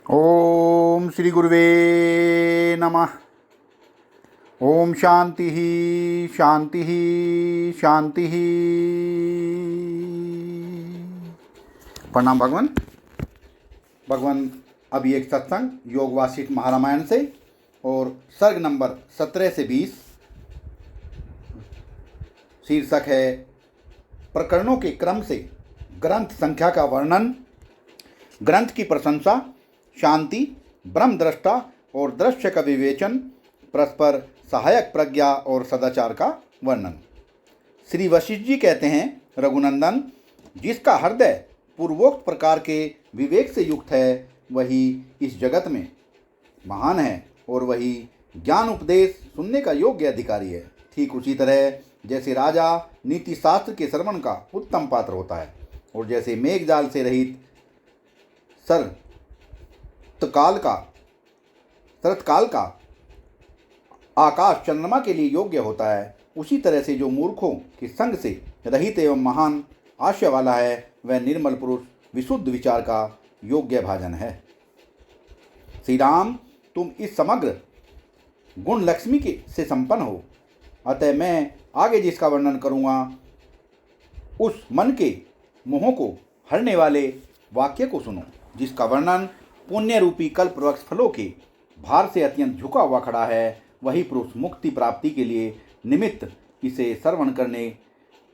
ओम श्री गुरुवे नमः। ओम शांति शांति शांति। प्रणाम भगवान। भगवान अभी एक सत्संग योग वासिष्ठ महारामायण से और सर्ग नंबर 17 से 20। शीर्षक है प्रकरणों के क्रम से ग्रंथ संख्या का वर्णन, ग्रंथ की प्रशंसा, शांति, ब्रह्म दृष्टा और दृश्य का विवेचन, परस्पर सहायक प्रज्ञा और सदाचार का वर्णन। श्री वशिष्ठ जी कहते हैं, रघुनंदन, जिसका हृदय पूर्वोक्त प्रकार के विवेक से युक्त है वही इस जगत में महान है और वही ज्ञान उपदेश सुनने का योग्य अधिकारी है। ठीक उसी तरह जैसे राजा नीति शास्त्र के श्रवण का उत्तम पात्र होता है और जैसे मेघ जाल से रहित शरतकाल का आकाश चंद्रमा के लिए योग्य होता है, उसी तरह से जो मूर्खों के संग से रहित एवं महान आशय वाला है वह निर्मल पुरुष विशुद्ध विचार का योग्य भाजन है। श्री राम, तुम इस समग्र गुण लक्ष्मी के से संपन्न हो, अतः मैं आगे जिसका वर्णन करूँगा उस मन के मोहों को हरने वाले वाक्य को सुनो, जिसका वर्णन पुण्य रूपी कल्प वृक्ष फलों के भार से अत्यंत झुका हुआ खड़ा है। वही पुरुष मुक्ति प्राप्ति के लिए निमित्त इसे श्रवण करने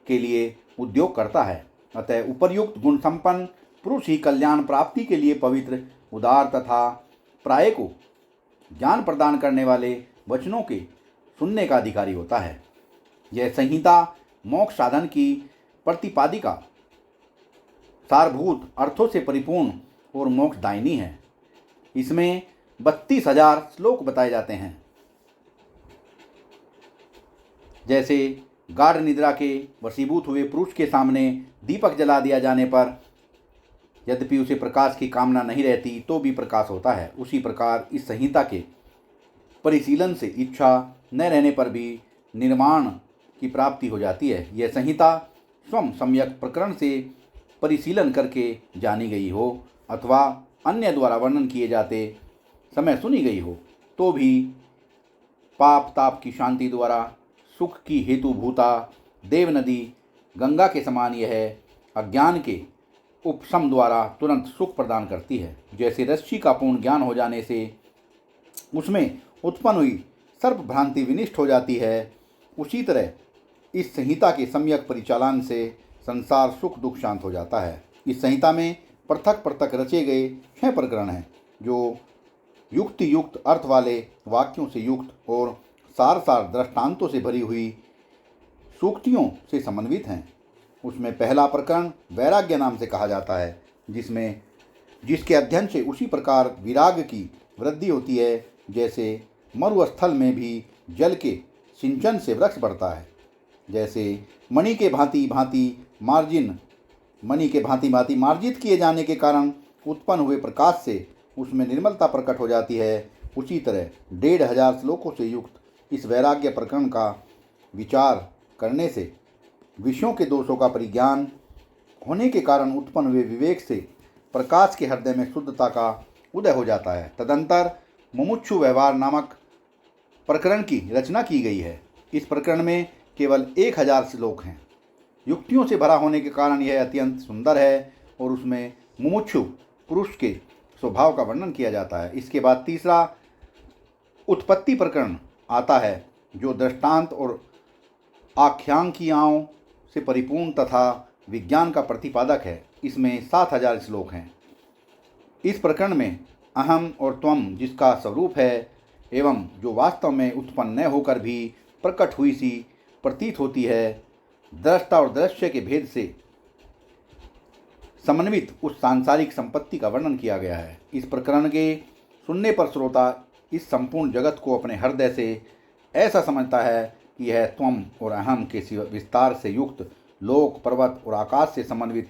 के लिए उद्योग करता है। अतः उपर्युक्त गुण संपन्न पुरुष ही कल्याण प्राप्ति के लिए पवित्र, उदार तथा प्राय को ज्ञान प्रदान करने वाले वचनों के सुनने का अधिकारी होता है। यह संहिता मोक्ष साधन की प्रतिपादिका सारभूत अर्थों से परिपूर्ण और मोक्षदायिनी है। इसमें 32,000 श्लोक बताए जाते हैं। जैसे गाढ़ निद्रा के वशीभूत हुए पुरुष के सामने दीपक जला दिया जाने पर यद्यपि उसे प्रकाश की कामना नहीं रहती तो भी प्रकाश होता है, उसी प्रकार इस संहिता के परिशीलन से इच्छा न रहने पर भी निर्माण की प्राप्ति हो जाती है। यह संहिता स्वयं सम्यक प्रकरण से परिशीलन करके जानी गई हो अथवा अन्य द्वारा वर्णन किए जाते समय सुनी गई हो तो भी पाप ताप की शांति द्वारा सुख की हेतुभूता देव नदी गंगा के समान यह अज्ञान के उपशम द्वारा तुरंत सुख प्रदान करती है। जैसे रस्सी का पूर्ण ज्ञान हो जाने से उसमें उत्पन्न हुई सर्प भ्रांति विनिष्ट हो जाती है, उसी तरह इस संहिता के सम्यक परिचालन से संसार सुख दुख शांत हो जाता है। इस संहिता में पृथक पृथक रचे गए 6 प्रकरण हैं जो युक्ति युक्त अर्थ वाले वाक्यों से युक्त और सार सार दृष्टांतों से भरी हुई सूक्तियों से समन्वित हैं। उसमें पहला प्रकरण वैराग्य नाम से कहा जाता है, जिसके अध्ययन से उसी प्रकार विराग की वृद्धि होती है जैसे मरुस्थल में भी जल के सिंचन से वृक्ष बढ़ता है। जैसे मणि के भांति भांति मार्जित किए जाने के कारण उत्पन्न हुए प्रकाश से उसमें निर्मलता प्रकट हो जाती है, उसी तरह 1,500 श्लोकों से युक्त इस वैराग्य प्रकरण का विचार करने से विषयों के दोषों का परिज्ञान होने के कारण उत्पन्न हुए विवेक से प्रकाश के हृदय में शुद्धता का उदय हो जाता है। तदंतर मुमुक्षु व्यवहार नामक प्रकरण की रचना की गई है। इस प्रकरण में केवल 1,000 श्लोक हैं। युक्तियों से भरा होने के कारण यह अत्यंत सुंदर है और उसमें मुमुक्षु पुरुष के स्वभाव का वर्णन किया जाता है। इसके बाद तीसरा उत्पत्ति प्रकरण आता है जो दृष्टांत और आख्यांकियाओं से परिपूर्ण तथा विज्ञान का प्रतिपादक है। इसमें 7,000 श्लोक हैं। इस प्रकरण में अहम और त्वम जिसका स्वरूप है एवं जो वास्तव में उत्पन्न न होकर भी प्रकट हुई सी प्रतीत होती है, दृष्टा और दृश्य के भेद से समन्वित उस सांसारिक संपत्ति का वर्णन किया गया है। इस प्रकरण के सुनने पर श्रोता इस संपूर्ण जगत को अपने हृदय से ऐसा समझता है कि यह त्वम और अहम के विस्तार से युक्त लोक पर्वत और आकाश से समन्वित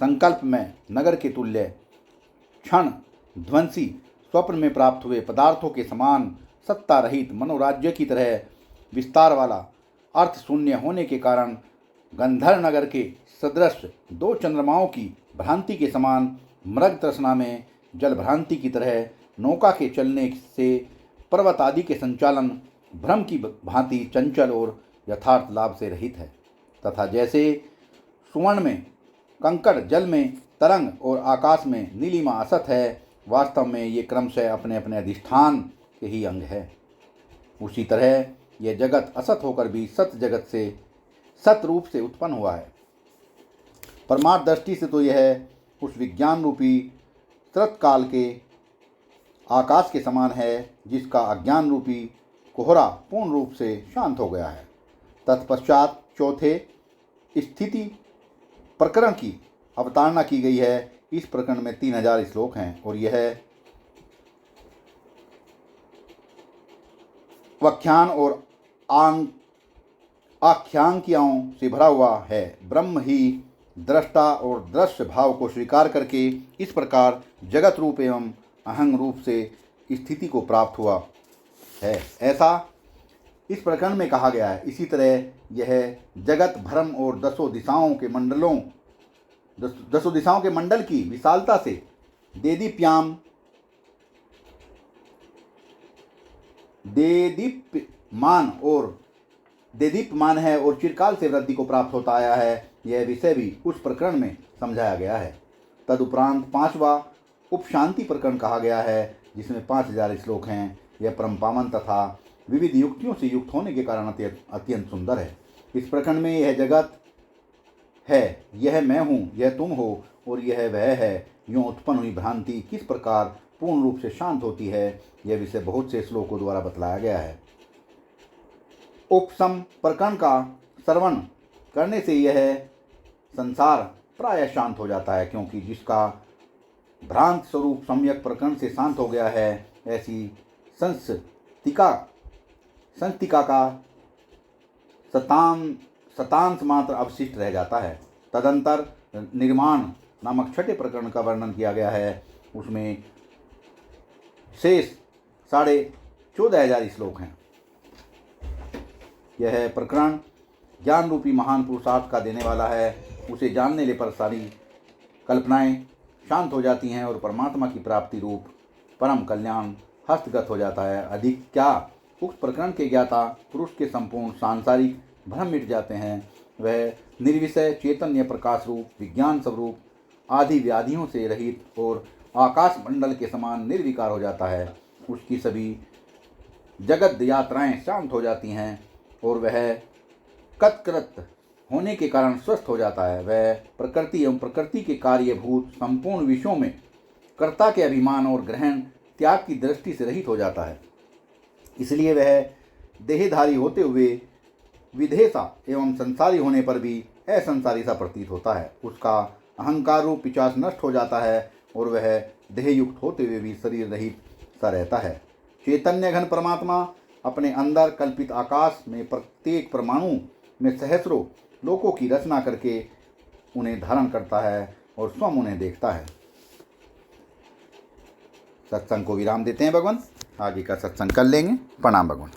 संकल्प में नगर के तुल्य क्षण ध्वंसी स्वप्न में प्राप्त हुए पदार्थों के समान सत्ता रहित मनोराज्य की तरह विस्तार वाला अर्थ शून्य होने के कारण गंधर्व नगर के सदृश 2 चंद्रमाओं की भ्रांति के समान मृग तृष्णा में जल भ्रांति की तरह नौका के चलने से पर्वत आदि के संचालन भ्रम की भांति चंचल और यथार्थ लाभ से रहित है, तथा जैसे सुवर्ण में कंकड़, जल में तरंग और आकाश में नीलिमा असत है, वास्तव में ये क्रमशः अपने अपने अधिष्ठान के ही अंग है, उसी तरह यह जगत असत होकर भी सत जगत से सत रूप से उत्पन्न हुआ है। परमार्थ दृष्टि से तो यह उस विज्ञान रूपी तत्काल के आकाश के समान है जिसका अज्ञान रूपी कोहरा पूर्ण रूप से शांत हो गया है। तत्पश्चात चौथे स्थिति प्रकरण की अवतारणा की गई है। इस प्रकरण में 3000 श्लोक हैं और यह व्याख्यान और आख्यांकियाओं से भरा हुआ है। ब्रह्म ही दृष्टा और दृश्य भाव को स्वीकार करके इस प्रकार जगत रूप एवं अहंग रूप से स्थिति को प्राप्त हुआ है, ऐसा इस प्रकरण में कहा गया है। इसी तरह यह जगत भ्रम और दसों दिशाओं के मंडल की विशालता से देदीप्यमान है और चिरकाल से वृद्धि को प्राप्त होता आया है। यह विषय भी उस प्रकरण में समझाया गया है। तदुपरांत 5वां उपशांति प्रकरण कहा गया है, जिसमें 5000 श्लोक हैं। यह परम पावन तथा विविध युक्तियों से युक्त होने के कारण अत्यंत सुंदर है। इस प्रकरण में यह जगत है, यह मैं हूँ, यह तुम हो और यह वह है, यूँ उत्पन्न हुई भ्रांति किस प्रकार पूर्ण रूप से शांत होती है, यह विषय बहुत से श्लोकों द्वारा बतलाया गया है। उपसम प्रकरण का श्रवण करने से यह संसार प्रायः शांत हो जाता है, क्योंकि जिसका भ्रांत स्वरूप सम्यक प्रकरण से शांत हो गया है, ऐसी संस्तिका का शतांश मात्र अवशिष्ट रह जाता है। तदंतर निर्माण नामक छठे प्रकरण का वर्णन किया गया है। उसमें शेष 14,500 श्लोक हैं। यह प्रकरण ज्ञान रूपी महान पुरुषार्थ का देने वाला है। उसे जानने ले पर सारी कल्पनाएं शांत हो जाती हैं और परमात्मा की प्राप्ति रूप परम कल्याण हस्तगत हो जाता है। अधिक क्या, उक्त प्रकरण के ज्ञाता पुरुष के संपूर्ण सांसारिक भ्रम मिट जाते हैं। वह निर्विषय चैतन्य प्रकाश रूप विज्ञान स्वरूप आदि व्याधियों से रहित और आकाश मंडल के समान निर्विकार हो जाता है। उसकी सभी जगत यात्राएं शांत हो जाती हैं और वह कृत होने के कारण स्वस्थ हो जाता है। वह प्रकृति एवं प्रकृति के कार्यभूत संपूर्ण विषयों में कर्ता के अभिमान और ग्रहण त्याग की दृष्टि से रहित हो जाता है। इसलिए वह देहधारी होते हुए विदेसा एवं संसारी होने पर भी असंसारी सा प्रतीत होता है। उसका अहंकार रूप पिशाच नष्ट हो जाता है और वह देहयुक्त होते हुए भी शरीर रहित सा रहता है। चैतन्य घन परमात्मा अपने अंदर कल्पित आकाश में प्रत्येक परमाणु में सहस्रों लोकों की रचना करके उन्हें धारण करता है और स्वयं उन्हें देखता है। सत्संग को विराम देते हैं भगवान, आगे का सत्संग कर लेंगे। प्रणाम भगवान।